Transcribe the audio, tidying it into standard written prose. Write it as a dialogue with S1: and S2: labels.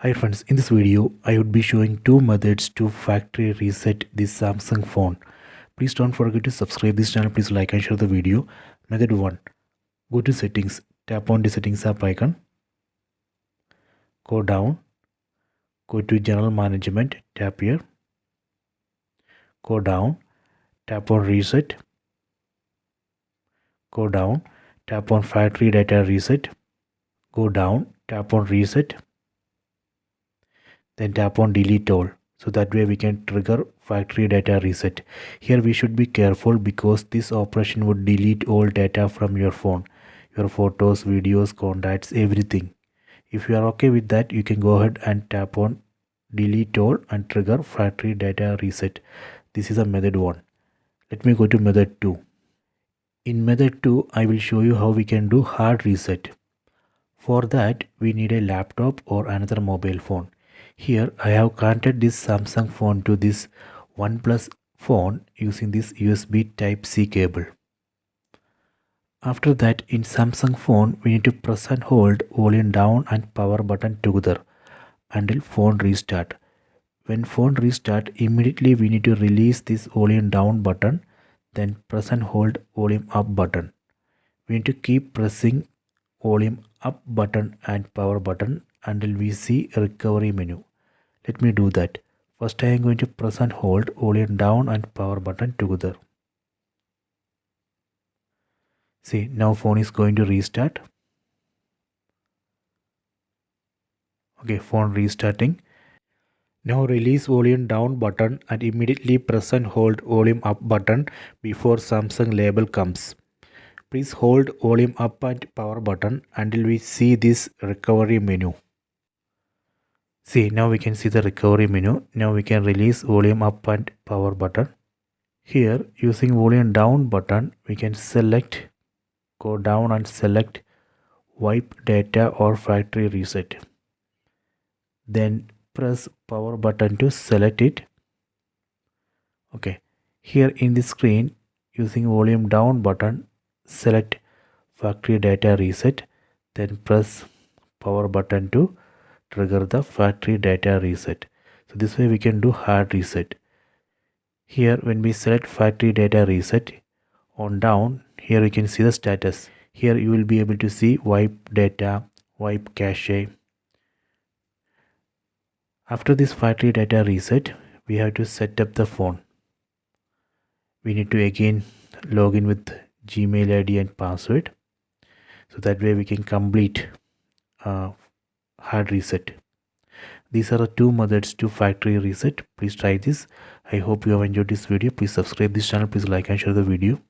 S1: Hi friends, in this video I would be showing two methods to factory reset this Samsung phone. Please don't forget to subscribe this channel, please like and share the video. Method 1. Go to settings, tap on the settings app icon, go down, go to general management, tap here, go down, tap on reset, go down, tap on factory data reset, go down, tap on reset, then tap on delete all. So that way we can trigger factory data reset. Here we should be careful because this operation would delete all data from your phone, your photos, videos, contacts, everything. If you are okay with that, you can go ahead and tap on delete all and trigger factory data reset. This is a method 1. Let me go to method 2. In method 2, I will show you how we can do hard reset. For that, we need a laptop or another mobile phone. Here I have connected this Samsung phone to this OnePlus phone using this USB Type-C cable. After that, in Samsung phone, we need to press and hold volume down and power button together until phone restart. When phone restart, immediately we need to release this volume down button, then press and hold volume up button. We need to keep pressing volume up button and power button until we see a recovery menu. Let me do that. First I am going to press and hold volume down and power button together. See, now phone is going to restart. Okay, phone restarting. Now release volume down button and immediately press and hold volume up button before Samsung label comes. Please hold volume up and power button until we see this recovery menu. See, now we can see the recovery menu. Now we can release volume up and power button. Here, using volume down button, we can go down and select wipe data or factory reset. Then press power button to select it. Okay, here in the screen, using volume down button, select factory data reset. Then press power button to trigger the factory data reset. So this way we can do hard reset. Here when we select factory data reset on down, here you can see the status. Here you will be able to see wipe data, wipe cache. After this factory data reset, we have to set up the phone. We need to again log in with Gmail ID and password. So that way we can complete hard reset. These are the two methods to factory reset. Please try this. I hope you have enjoyed this video. Please subscribe this channel. Please like and share the video.